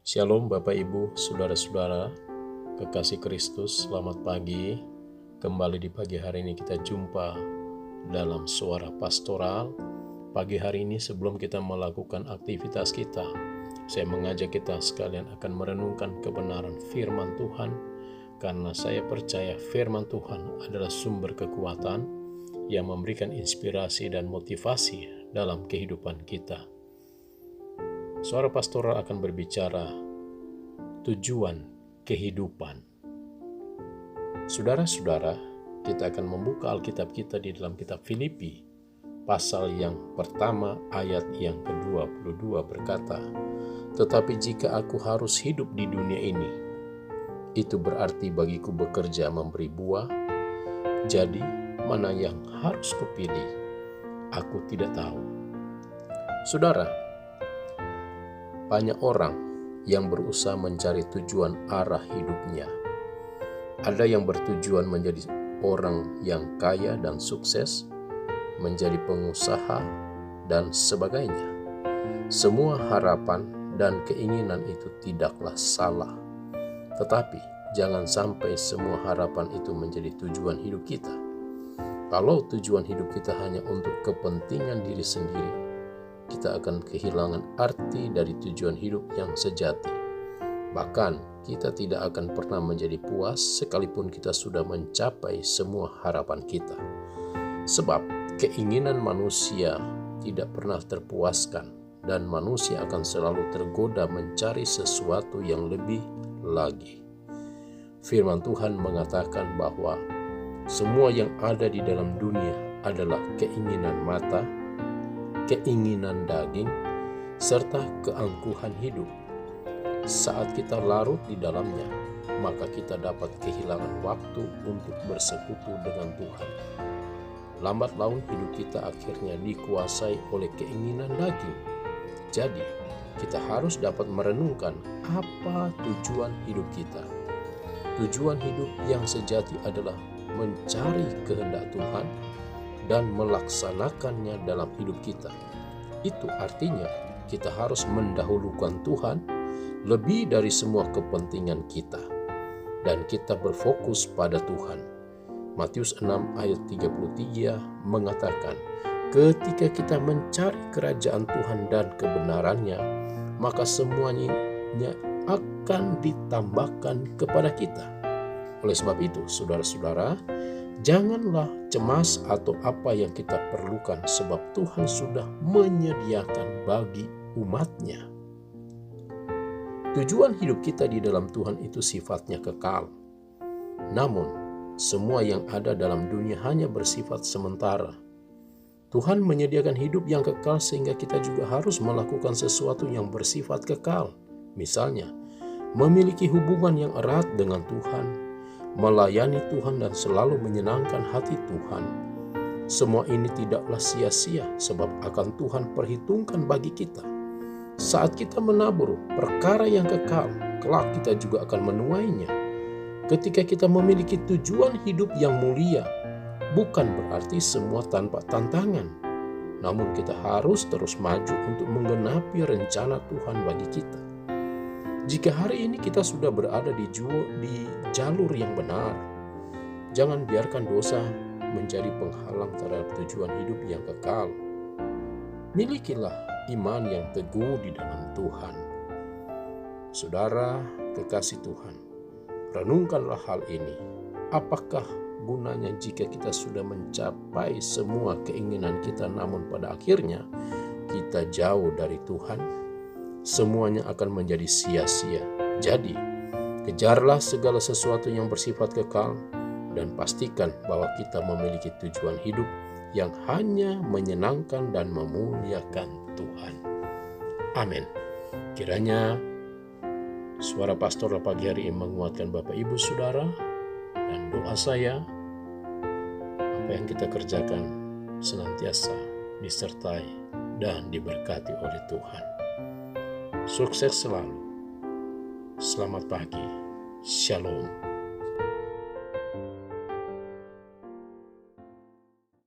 Shalom Bapak Ibu, Saudara-saudara, kekasih Kristus, selamat pagi. Kembali di pagi hari ini kita jumpa dalam suara pastoral. Pagi hari ini sebelum kita melakukan aktivitas kita, saya mengajak kita sekalian akan merenungkan kebenaran firman Tuhan, karena saya percaya firman Tuhan adalah sumber kekuatan yang memberikan inspirasi dan motivasi dalam kehidupan kita. Suara pastoral akan berbicara tujuan kehidupan. Saudara-saudara, kita akan membuka Alkitab kita di dalam kitab Filipi, pasal yang pertama ayat yang ke-22 berkata, "Tetapi jika aku harus hidup di dunia ini, itu berarti bagiku bekerja memberi buah. Jadi, mana yang harus kupilih? Aku tidak tahu." Saudara, banyak orang yang berusaha mencari tujuan arah hidupnya. Ada yang bertujuan menjadi orang yang kaya dan sukses, menjadi pengusaha, dan sebagainya. Semua harapan dan keinginan itu tidaklah salah. Tetapi jangan sampai semua harapan itu menjadi tujuan hidup kita. Kalau tujuan hidup kita hanya untuk kepentingan diri sendiri, kita akan kehilangan arti dari tujuan hidup yang sejati. Bahkan kita tidak akan pernah menjadi puas sekalipun kita sudah mencapai semua harapan kita. Sebab keinginan manusia tidak pernah terpuaskan dan manusia akan selalu tergoda mencari sesuatu yang lebih lagi. Firman Tuhan mengatakan bahwa semua yang ada di dalam dunia adalah keinginan mata, keinginan daging, serta keangkuhan hidup. Saat kita larut di dalamnya, maka kita dapat kehilangan waktu untuk bersekutu dengan Tuhan. Lambat laun hidup kita akhirnya dikuasai oleh keinginan daging. Jadi, kita harus dapat merenungkan apa tujuan hidup kita. Tujuan hidup yang sejati adalah mencari kehendak Tuhan dan melaksanakannya dalam hidup kita. Itu artinya kita harus mendahulukan Tuhan lebih dari semua kepentingan kita, dan kita berfokus pada Tuhan. Matius 6 ayat 33 mengatakan, ketika kita mencari kerajaan Tuhan dan kebenarannya, maka semuanya akan ditambahkan kepada kita. Oleh sebab itu, saudara-saudara, janganlah cemas atau apa yang kita perlukan, sebab Tuhan sudah menyediakan bagi umat-Nya. Tujuan hidup kita di dalam Tuhan itu sifatnya kekal. Namun, semua yang ada dalam dunia hanya bersifat sementara. Tuhan menyediakan hidup yang kekal sehingga kita juga harus melakukan sesuatu yang bersifat kekal. Misalnya, memiliki hubungan yang erat dengan Tuhan, melayani Tuhan dan selalu menyenangkan hati Tuhan. Semua ini tidaklah sia-sia sebab akan Tuhan perhitungkan bagi kita. Saat kita menabur perkara yang kekal, kelak kita juga akan menuainya. Ketika kita memiliki tujuan hidup yang mulia, bukan berarti semua tanpa tantangan. Namun kita harus terus maju untuk menggenapi rencana Tuhan bagi kita. Jika hari ini kita sudah berada di jalur yang benar, jangan biarkan dosa menjadi penghalang terhadap tujuan hidup yang kekal. Milikilah iman yang teguh di dalam Tuhan. Saudara kekasih Tuhan, renungkanlah hal ini. Apakah gunanya jika kita sudah mencapai semua keinginan kita, namun pada akhirnya kita jauh dari Tuhan? Semuanya akan menjadi sia-sia. Jadi, kejarlah segala sesuatu yang bersifat kekal dan pastikan bahwa kita memiliki tujuan hidup yang hanya menyenangkan dan memuliakan Tuhan. Amin. Kiranya suara pastoral pagi hari ini menguatkan Bapak Ibu Saudara, dan doa saya, apa yang kita kerjakan senantiasa disertai dan diberkati oleh Tuhan. Sukses selalu. Selamat pagi. Shalom.